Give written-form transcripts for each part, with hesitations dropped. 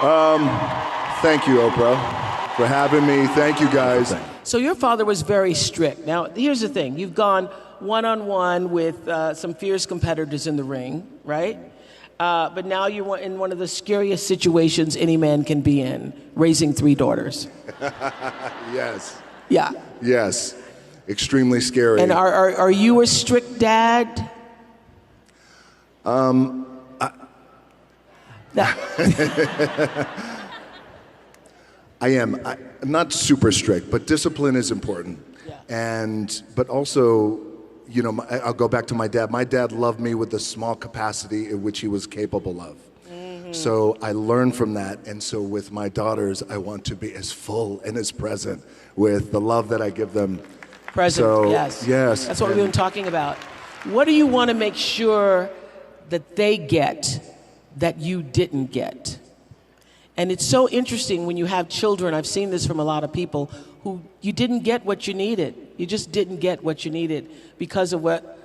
Thank you, Oprah, for having me. Thank you, guys. So your father was very strict. Now, here's the thing. You've gone one-on-one with some fierce competitors in the ring, right? But now you're in one of the scariest situations any man can be in, raising 3 daughters. Yes. Yeah. Yes. Extremely scary. And are you a strict dad? I am. I'm not super strict, but discipline is important. Yeah. But also, you know, I'll go back to my dad. My dad loved me with the small capacity in which he was capable of. Mm-hmm. So I learned from that. And so with my daughters, I want to be as full and as present with the love that I give them. Present, so, yes. Yes. That's what we've been talking about. What do you want to make sure that they get that you didn't get? And it's so interesting when you have children, I've seen this from a lot of people, who you didn't get what you needed. You just didn't get what you needed because of what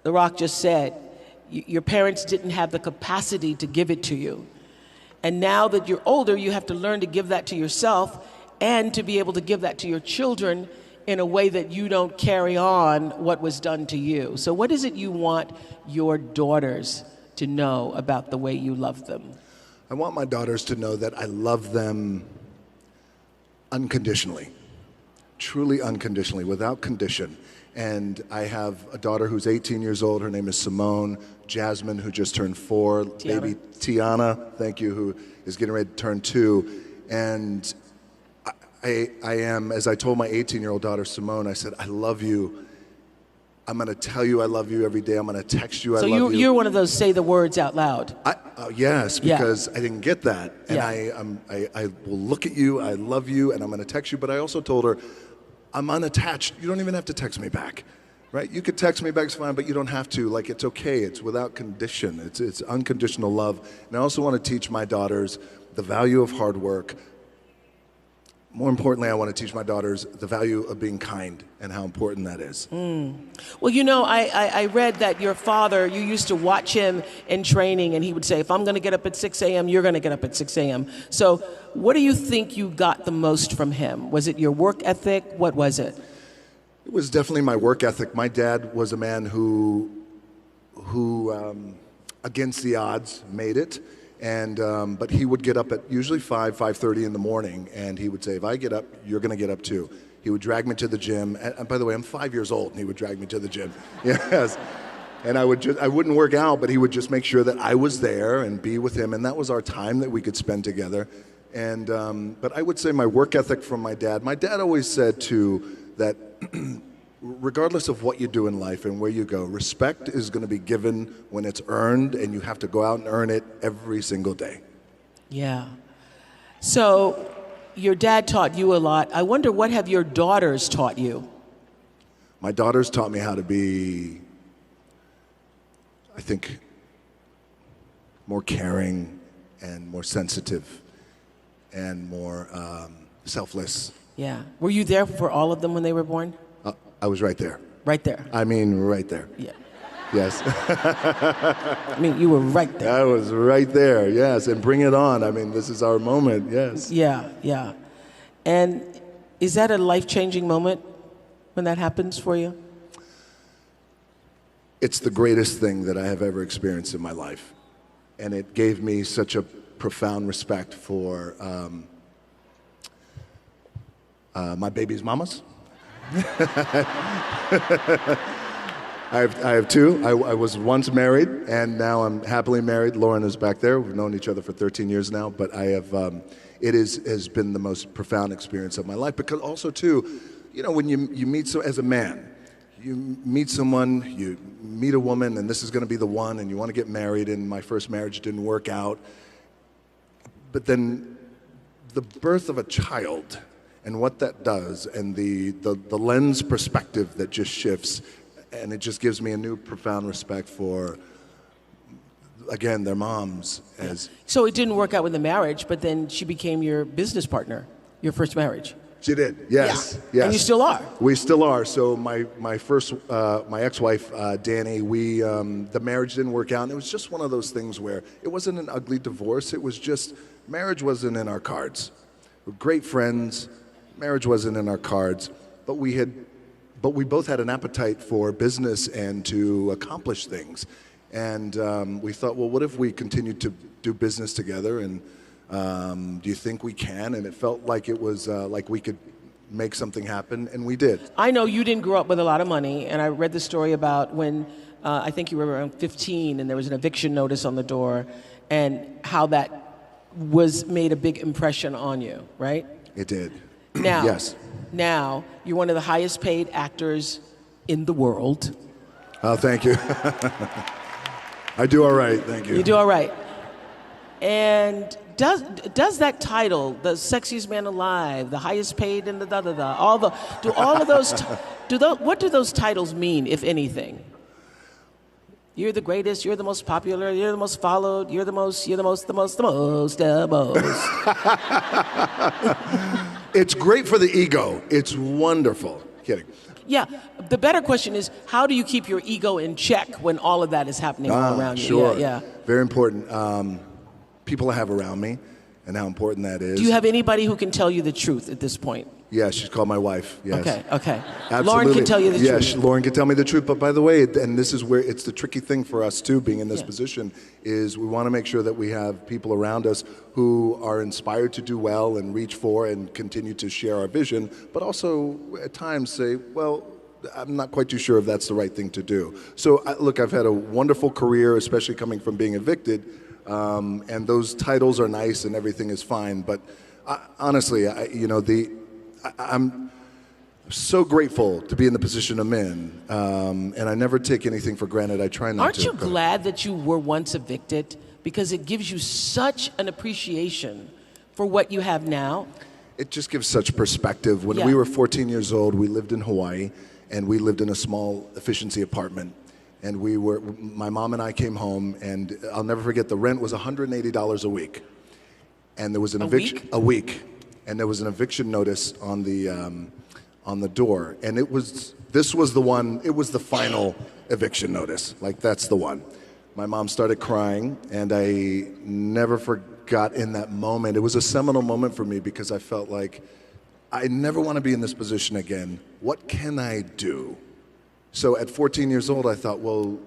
The Rock just said. Your parents didn't have the capacity to give it to you. And now that you're older, you have to learn to give that to yourself and to be able to give that to your children in a way that you don't carry on what was done to you. So what is it you want your daughters to know about the way you love them? I want my daughters to know that I love them unconditionally, truly unconditionally, without condition. And I have a daughter who's 18 years old. Her name is Simone. Jasmine, who just turned 4. Tiana. Baby Tiana, thank you, who is getting ready to turn 2. And I am, as I told my 18-year-old daughter, Simone, I said, I love you. I'm going to tell you I love you every day. I'm going to text you I love you. So you're one of those say the words out loud. Yes, because I didn't get that. And Yeah. I will look at you, I love you, and I'm going to text you. But I also told her, I'm unattached. You don't even have to text me back, right? You could text me back, it's fine, but you don't have to. Like, it's okay. It's without condition. It's unconditional love. And I also want to teach my daughters the value of hard work. More importantly, I want to teach my daughters the value of being kind and how important that is. Well, you know, I read that your father, you used to watch him in training, and he would say, if I'm going to get up at 6 a.m., you're going to get up at 6 a.m. So what do you think you got the most from him? Was it your work ethic? What was it? It was definitely my work ethic. My dad was a man who against the odds, made it. But he would get up at usually 5:30 in the morning, and he would say, if I get up, you're going to get up too. He would drag me to the gym. And by the way, I'm 5 years old, and he would drag me to the gym. Yes. And I wouldn't work out, but he would just make sure that I was there and be with him. And that was our time that we could spend together. But I would say my work ethic from my dad always said too that regardless of what you do in life and where you go, respect is going to be given when it's earned, and you have to go out and earn it every single day. Yeah. So your dad taught you a lot. I wonder, what have your daughters taught you? My daughters taught me how to be, I think, more caring and more sensitive and more selfless. Yeah. Were you there for all of them when they were born? I was right there. Right there. I mean, right there. Yeah. Yes. I mean, you were right there. I was right there, yes. And bring it on. I mean, this is our moment, yes. Yeah, yeah. And is that a life-changing moment when that happens for you? It's the greatest thing that I have ever experienced in my life. And it gave me such a profound respect for my baby's mamas. I have 2. I was once married, and now I'm happily married. Lauren is back there. We've known each other for 13 years now, but I have. It has been the most profound experience of my life, because also too, you know, when you meet as a man, you meet someone, you meet a woman, and this is going to be the one, and you want to get married. And my first marriage didn't work out, but then the birth of a child. And what that does, and the lens perspective that just shifts, and it just gives me a new profound respect for, again, their moms. So it didn't work out with the marriage, but then she became your business partner, your first marriage. She did, yes, Yeah. yes. And you still are. We still are. So my ex-wife, Danny, the marriage didn't work out, and it was just one of those things where it wasn't an ugly divorce. It was just marriage wasn't in our cards. We're great friends. Marriage wasn't in our cards, but we both had an appetite for business and to accomplish things. And we thought, well, what if we continued to do business together? And do you think we can? And it felt like it was like we could make something happen, and we did. I know you didn't grow up with a lot of money, and I read the story about when I think you were around 15 and there was an eviction notice on the door, and how that made a big impression on you, right? It did. Now, yes. Now, you're one of the highest paid actors in the world. Oh, thank you. I do all right, thank you. You do all right. And does that title, the sexiest man alive, the highest paid in the what do those titles mean, if anything? You're the greatest, you're the most popular, you're the most followed, you're the most. It's great for the ego. It's wonderful. Kidding. Yeah, the better question is, how do you keep your ego in check when all of that is happening all around you? Sure. Yeah. Very important. People I have around me and how important that is. Do you have anybody who can tell you the truth at this point? Yeah, she's called my wife. Yes. Okay. Absolutely. Lauren can tell you the truth. Yes, Lauren can tell me the truth. But by the way, and this is where it's the tricky thing for us too, being in this position, is we want to make sure that we have people around us who are inspired to do well and reach for and continue to share our vision, but also at times say, well, I'm not quite too sure if that's the right thing to do. So look, I've had a wonderful career, especially coming from being evicted, and those titles are nice and everything is fine. But honestly, I'm so grateful to be in the position I'm in, and I never take anything for granted. I try not to. Aren't you glad that you were once evicted? Because it gives you such an appreciation for what you have now. It just gives such perspective. When we were 14 years old, we lived in Hawaii, and we lived in a small efficiency apartment. And my mom and I came home, and I'll never forget, the rent was $180 a week. And there was an eviction a week. And there was an eviction notice on the door, and this was the one. It was the final eviction notice. Like, that's the one. My mom started crying, and I never forgot in that moment. It was a seminal moment for me because I felt like I never want to be in this position again. What can I do? So at 14 years old, I thought, well,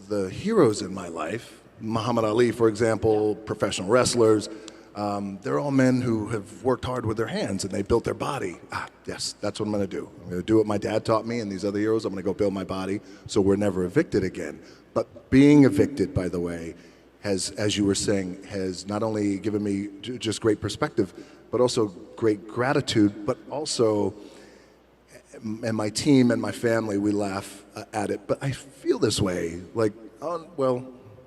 the heroes in my life, Muhammad Ali, for example, professional wrestlers. They're all men who have worked hard with their hands and they built their body. Yes, that's what I'm going to do. I'm going to do what my dad taught me and these other heroes. I'm going to go build my body so we're never evicted again. But being evicted, by the way, has, as you were saying, has not only given me just great perspective, but also great gratitude, but also, and my team and my family, we laugh at it. But I feel this way, like, oh, well,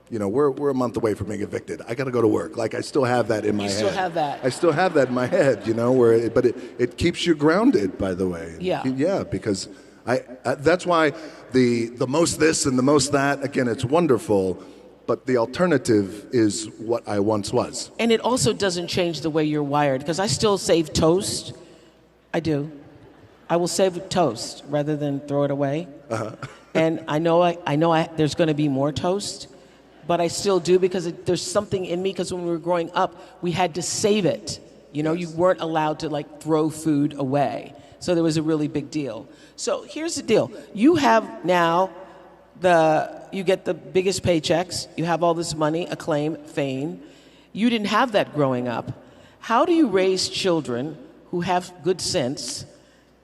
you know, we're a month away from being evicted. I got to go to work. Like, I still have that in my head. You still have that. I still have that in my head, you know, but it keeps you grounded, by the way. Yeah. Yeah, because that's why the most this and the most that, again, it's wonderful, but the alternative is what I once was. And it also doesn't change the way you're wired, because I still save toast. I do. I will save toast rather than throw it away. And I know there's going to be more toast, but I still do because there's something in me, because when we were growing up, we had to save it. You know, you weren't allowed to like throw food away. So there was a really big deal. So here's the deal. You have now you get the biggest paychecks. You have all this money, acclaim, fame. You didn't have that growing up. How do you raise children who have good sense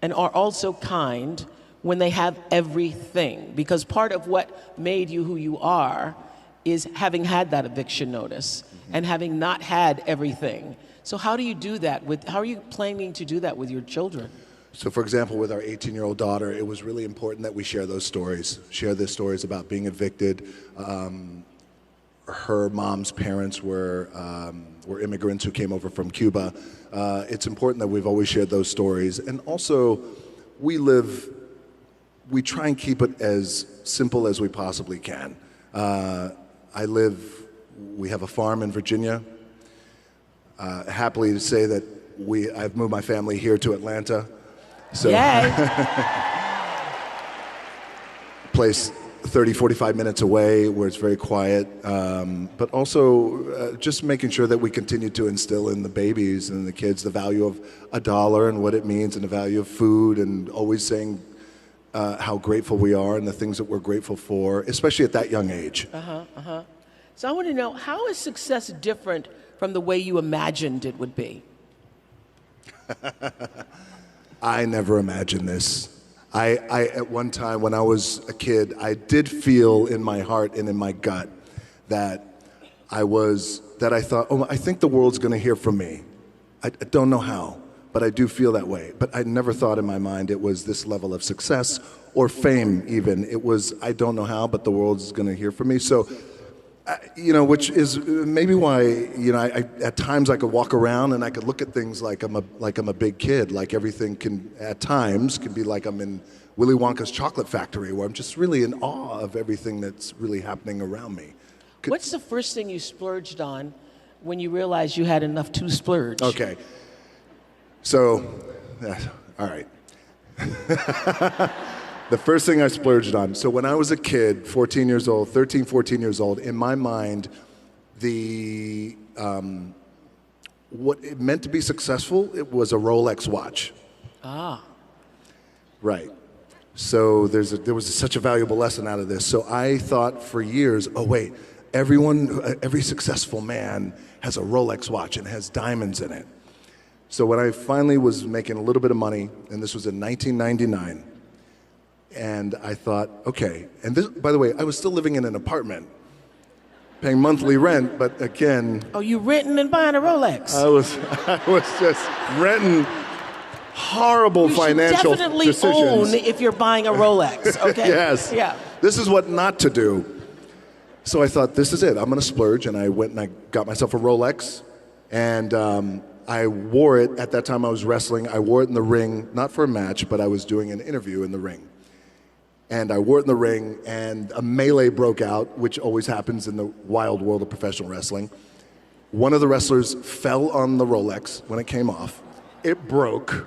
and are also kind when they have everything? Because part of what made you who you are is having had that eviction notice and having not had everything. So how do you do that how are you planning to do that with your children? So, for example, with our 18-year-old daughter, it was really important that we share those stories, share the stories about being evicted. Her mom's parents were immigrants who came over from Cuba. It's important that we've always shared those stories. And also, we try and keep it as simple as we possibly can. We have a farm in Virginia. Happily to say that I've moved my family here to Atlanta. So Yay. place 30, 45 minutes away where it's very quiet, but also just making sure that we continue to instill in the babies and the kids the value of $1 and what it means and the value of food, and always saying how grateful we are and the things that we're grateful for, especially at that young age. So I want to know, how is success different from the way you imagined it would be? I never imagined this. I at one time when I was a kid, I did feel in my heart and in my gut that I thought, oh, I think the world's going to hear from me. I don't know how, but I do feel that way. But I never thought in my mind it was this level of success or fame even. It was, I don't know how, but the world's going to hear from me. So, which is maybe why, at times I could walk around and I could look at things like I'm a big kid, like everything at times can be like I'm in Willy Wonka's chocolate factory, where I'm just really in awe of everything that's really happening around me. What's the first thing you splurged on when you realized you had enough to splurge? Okay. So, all right. The first thing I splurged on. So when I was a kid, 13, 14 years old, in my mind, what it meant to be successful, it was a Rolex watch. Ah. Right. So there was such a valuable lesson out of this. So I thought for years, oh wait, every successful man has a Rolex watch and has diamonds in it. So when I finally was making a little bit of money, and this was in 1999, and I thought, okay, and this, by the way, I was still living in an apartment, paying monthly rent, but again... Oh, you renting and buying a Rolex? I was just renting horrible financial definitely decisions. own if you're buying a Rolex, okay? Yes. Yeah. This is what not to do. So I thought, this is it, I'm gonna splurge, and I went and I got myself a Rolex, and I wore it, at that time I was wrestling, I wore it in the ring, not for a match, but I was doing an interview in the ring. And I wore it in the ring, and a melee broke out, which always happens in the wild world of professional wrestling. One of the wrestlers fell on the Rolex when it came off. It broke.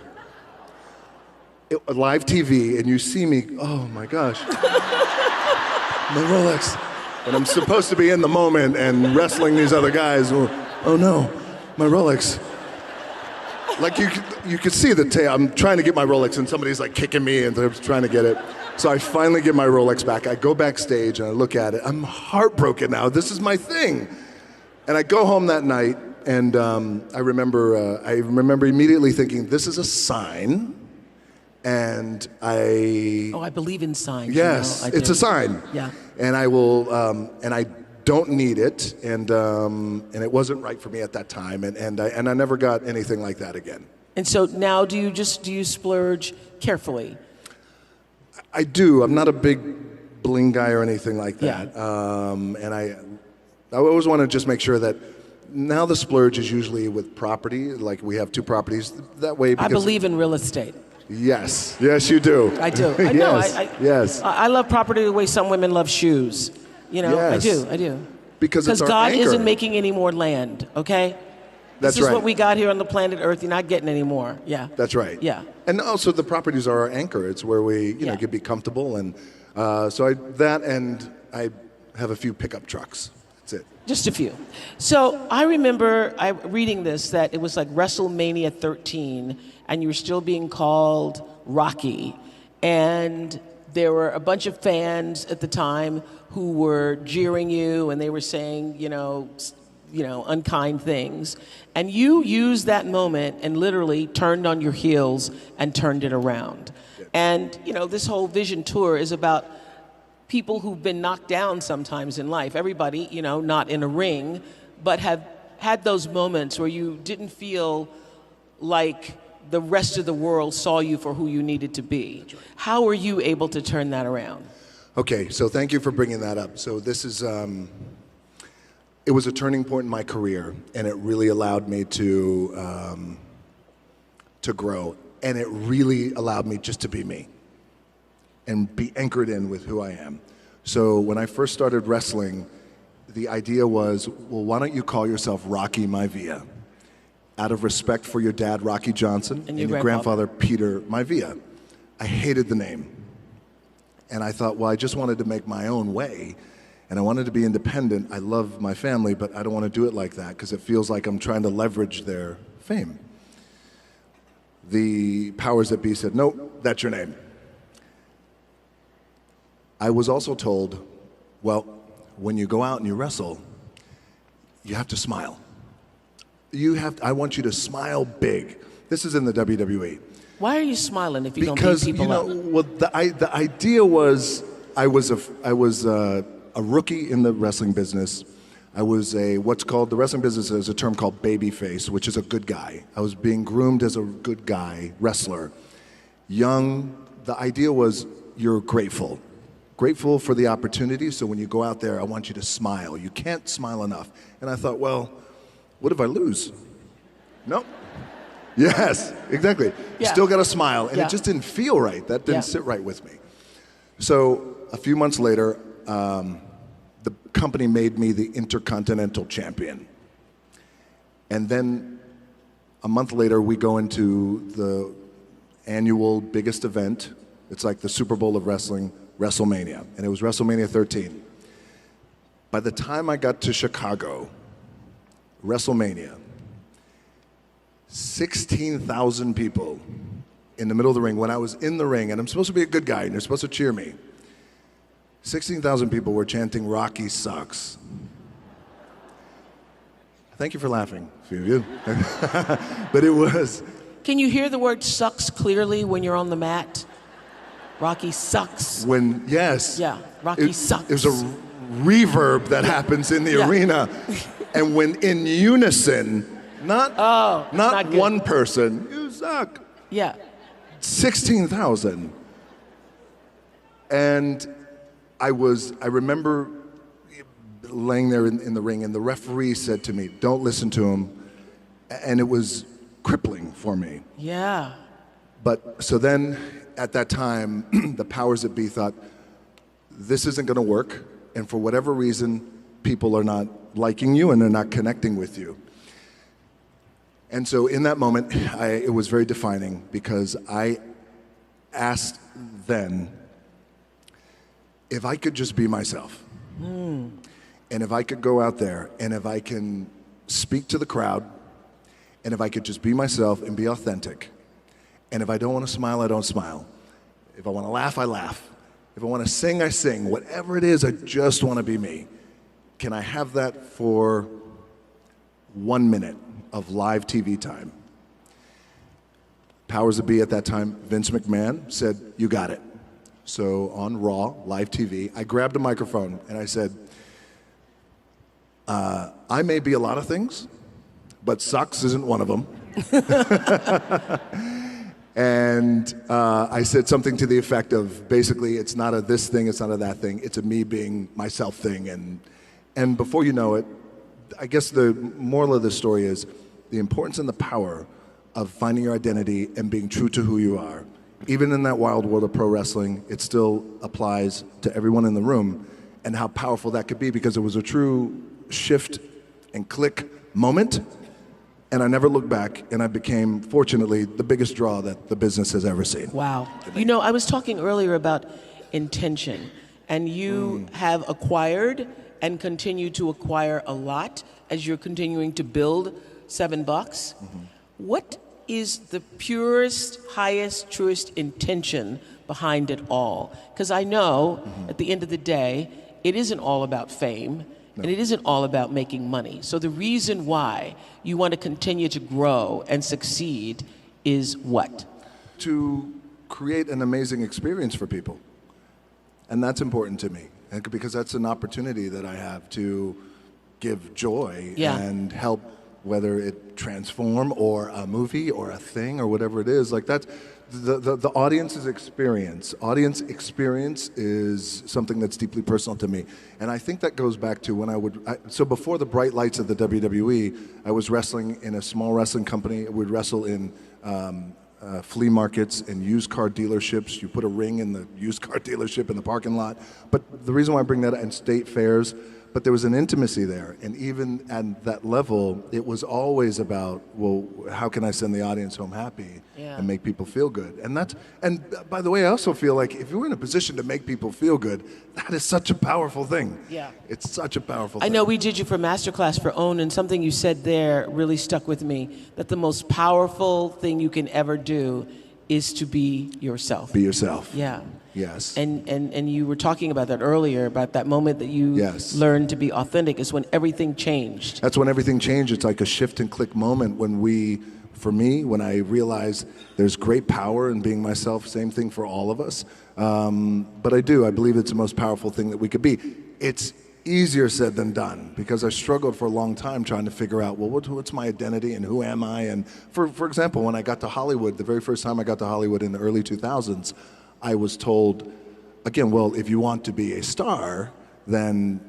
Live TV, and you see me, oh my gosh, my Rolex. And I'm supposed to be in the moment and wrestling these other guys. Oh no, my Rolex. Like you could see the tail. I'm trying to get my Rolex, and somebody's like kicking me, and they're trying to get it. So I finally get my Rolex back. I go backstage and I look at it. I'm heartbroken now. This is my thing. And I go home that night, and I remember immediately thinking, this is a sign. And I believe in signs. Yes, it's a sign. Yeah. And I will, and I don't need it, and it wasn't right for me at that time, and I never got anything like that again. And so now, do you splurge carefully? I do. I'm not a big bling guy or anything like that. Yeah. And I always want to just make sure that now the splurge is usually with property. Like we have 2 properties that way. I believe in real estate. Yes, you do. I do. I know. Yes. I love property the way some women love shoes. Yes. I do. Because it's our God anchor. isn't making any more land, okay? That's This is right. what we got here on the planet Earth. You're not getting any more. Yeah. That's right. Yeah. And also the properties are our anchor. It's where we, can be comfortable. And so I have a few pickup trucks. That's it. Just a few. So I remember reading this, that it was like WrestleMania 13, and you were still being called Rocky. And there were a bunch of fans at the time who were jeering you, and they were saying, unkind things. And you used that moment and literally turned on your heels and turned it around. Yeah. And, this whole Vision Tour is about people who've been knocked down sometimes in life. Everybody, not in a ring, but have had those moments where you didn't feel like the rest of the world saw you for who you needed to be. That's right. How were you able to turn that around? Okay, so thank you for bringing that up. So this is, it was a turning point in my career, and it really allowed me to grow, and it really allowed me just to be me and be anchored in with who I am. So when I first started wrestling, the idea was, well, why don't you call yourself Rocky Maivia? out of respect for your dad, Rocky Johnson, and your grandfather, Peter Maivia. I hated the name. And I thought, well, I just wanted to make my own way, and I wanted to be independent. I love my family, but I don't want to do it like that because it feels like I'm trying to leverage their fame. The powers that be said, nope, that's your name. I was also told, well, when you go out and you wrestle, you have to smile. I want you to smile big. This is in the WWE. Why are you smiling if you don't beat Because people up? well, the idea was I was a rookie in the wrestling business. I was the wrestling business is a term called babyface, which is a good guy. I was being groomed as a good guy wrestler. Young, the idea was you're grateful for the opportunity. So when you go out there, I want you to smile. You can't smile enough. And I thought, well, what if I lose? Nope. Yes, exactly. Yeah. Still got to smile. And Yeah. it just didn't feel right. That didn't Yeah. sit right with me. So a few months later, the company made me the Intercontinental Champion. And then a month later, we go into the annual biggest event. It's like the Super Bowl of wrestling, WrestleMania. And it was WrestleMania 13. By the time I got to Chicago, WrestleMania, 16,000 people in the middle of the ring. When I was in the ring, and I'm supposed to be a good guy, and you're supposed to cheer me, 16,000 people were chanting, "Rocky sucks." Thank you for laughing, a few of you. But it was... Can you hear the word sucks clearly when you're on the mat? Rocky sucks. Yes. Yeah, Rocky sucks. There's a reverb that happens in the arena. And when in unison, not not good. one person, you suck. Yeah. 16,000. And I remember laying there in the ring, and the referee said to me, don't listen to him. And it was crippling for me. Yeah. But so then at that time, the powers that be thought, this isn't going to work. And for whatever reason, people are not liking you and they're not connecting with you. And so in that moment, it was very defining because I asked then if I could just be myself. And if I could go out there and if I can speak to the crowd and if I could just be myself and be authentic. And if I don't want to smile, I don't smile. If I want to laugh, I laugh. If I want to sing, I sing. Whatever it is, I just want to be me. Can I have that for 1 minute of live TV time? Powers that be at that time, Vince McMahon said, you got it. So on Raw, live TV, I grabbed a microphone and I said, I may be a lot of things, but sucks isn't one of them. And I said something to the effect of, basically, it's not a this thing, it's not a that thing, it's a me being myself thing. And before you know it, I guess the moral of the story is the importance and the power of finding your identity and being true to who you are. Even in that wild world of pro wrestling, it still applies to everyone in the room, and how powerful that could be, because it was a true shift and click moment. And I never looked back, and I became, fortunately, the biggest draw that the business has ever seen. Wow. You know, I was talking earlier about intention, and you have acquired and continue to acquire a lot as you're continuing to build $7. What is the purest, highest, truest intention behind it all? Because I know at the end of the day, it isn't all about fame. No. And it isn't all about making money. So the reason why you want to continue to grow and succeed is what? To create an amazing experience for people. And that's important to me, because that's an opportunity that I have to give joy and help, whether it transform or a movie or a thing or whatever it is. Like that's the audience's experience. Audience experience is something that's deeply personal to me. And I think that goes back to when so before the bright lights of the WWE, I was wrestling in a small wrestling company. We'd wrestle in flea markets and used car dealerships. You put a ring in the used car dealership in the parking lot. But the reason why I bring that up, and state fairs, but there was an intimacy there. And even at that level, it was always about, well, how can I send the audience home happy and make people feel good? And by the way, I also feel like if you're in a position to make people feel good, that is such a powerful thing. Yeah. It's such a powerful thing. I know we did you for Masterclass for OWN, and something you said there really stuck with me, that the most powerful thing you can ever do is to be yourself. Be yourself. Yeah. Yes. And you were talking about that earlier, about that moment that you learned to be authentic is when everything changed. That's when everything changed. It's like a shift and click moment for me, when I realized there's great power in being myself, same thing for all of us. But I believe it's the most powerful thing that we could be. It's easier said than done, because I struggled for a long time trying to figure out, well, what's my identity and who am I? And for example, when I got to Hollywood, the very first time I got to Hollywood in the early 2000s, I was told, again, well, if you want to be a star, then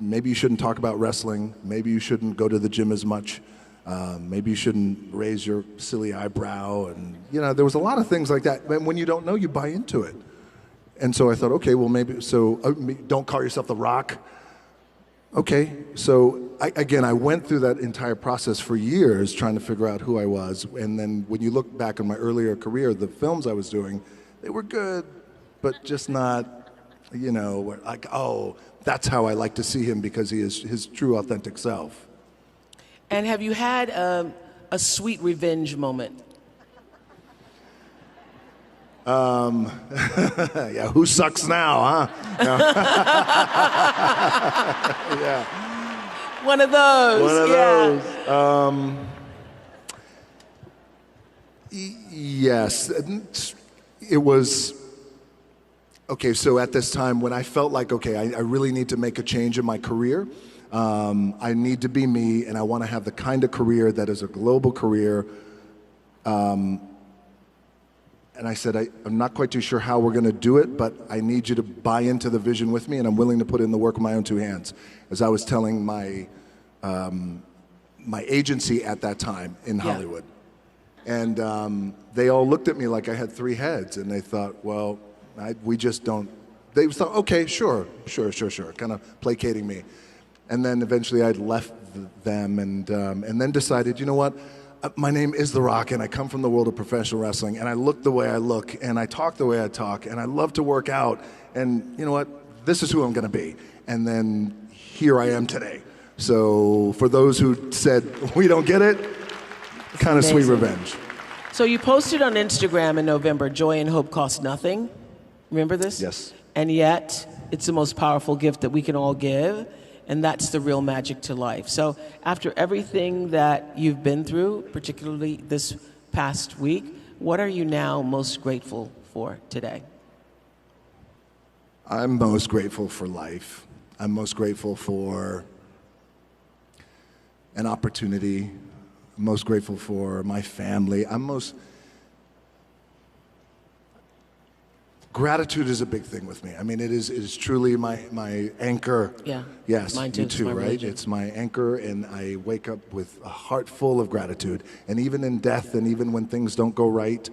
maybe you shouldn't talk about wrestling, maybe you shouldn't go to the gym as much, maybe you shouldn't raise your silly eyebrow, and there was a lot of things like that. And when you don't know, you buy into it. And so I thought, okay, well maybe, don't call yourself The Rock. Okay, so I went through that entire process for years trying to figure out who I was. And then when you look back on my earlier career, the films I was doing, they were good, but just not, like, oh, that's how I like to see him because he is his true authentic self. And have you had a sweet revenge moment? Yeah, who sucks now, huh? No. Yeah. One of those. One of those. Yes. It was, okay, so at this time when I felt like, okay, I really need to make a change in my career. I need to be me, and I want to have the kind of career that is a global career. And I said, I'm not quite too sure how we're going to do it, but I need you to buy into the vision with me, and I'm willing to put in the work with my own two hands. As I was telling my agency at that time in Hollywood. And they all looked at me like I had three heads, and they thought, well, we just don't. They thought, okay, sure, kind of placating me. And then eventually I left them and then decided, you know what? My name is The Rock, and I come from the world of professional wrestling, and I look the way I look, and I talk the way I talk, and I love to work out, and you know what? This is who I'm going to be. And then here I am today. So for those who said, we don't get it, kind of sweet revenge. So you posted on Instagram in November, joy and hope cost nothing. Remember this? Yes. And yet, it's the most powerful gift that we can all give. And that's the real magic to life. So after everything that you've been through, particularly this past week, what are you now most grateful for today? I'm most grateful for life. I'm most grateful for an opportunity. I'm most grateful for my family. Gratitude is a big thing with me. I mean, it is truly my anchor. Yeah. Yes, mine too. you too, right? Religion. It's my anchor, and I wake up with a heart full of gratitude. And even in death, and even when things don't go right,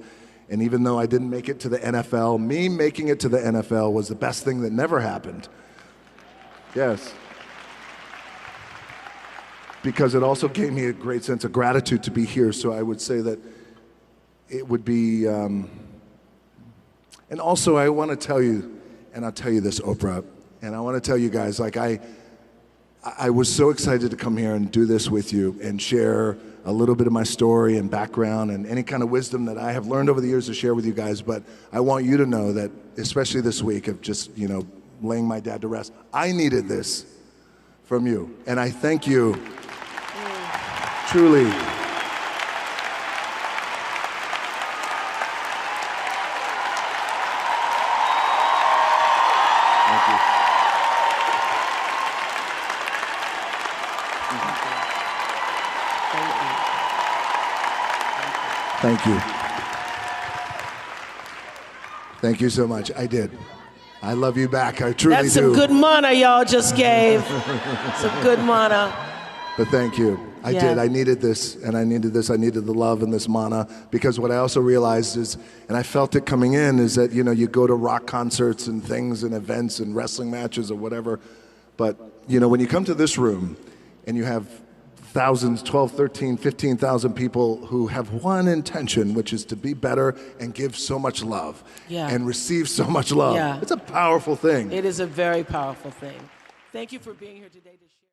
and even though I didn't make it to the NFL, me making it to the NFL was the best thing that never happened. Yes. Because it also gave me a great sense of gratitude to be here. So I would say that it would be... And also, I want to tell you, and I'll tell you this, Oprah, and I want to tell you guys, like I was so excited to come here and do this with you and share a little bit of my story and background and any kind of wisdom that I have learned over the years to share with you guys. But I want you to know that, especially this week of just, laying my dad to rest, I needed this from you. And I thank you, truly. Thank you. Thank you so much. I did. I love you back. I truly do. That's some good mana y'all just gave. Some good mana. But thank you. I did. I needed this, and I needed this. I needed the love and this mana, because what I also realized is, and I felt it coming in, is that, you go to rock concerts and things and events and wrestling matches or whatever, But, you know, when you come to this room and you have thousands, 12, 13, 15,000 people who have one intention, which is to be better and give so much love and receive so much love. Yeah. It's a powerful thing. It is a very powerful thing. Thank you for being here today to share.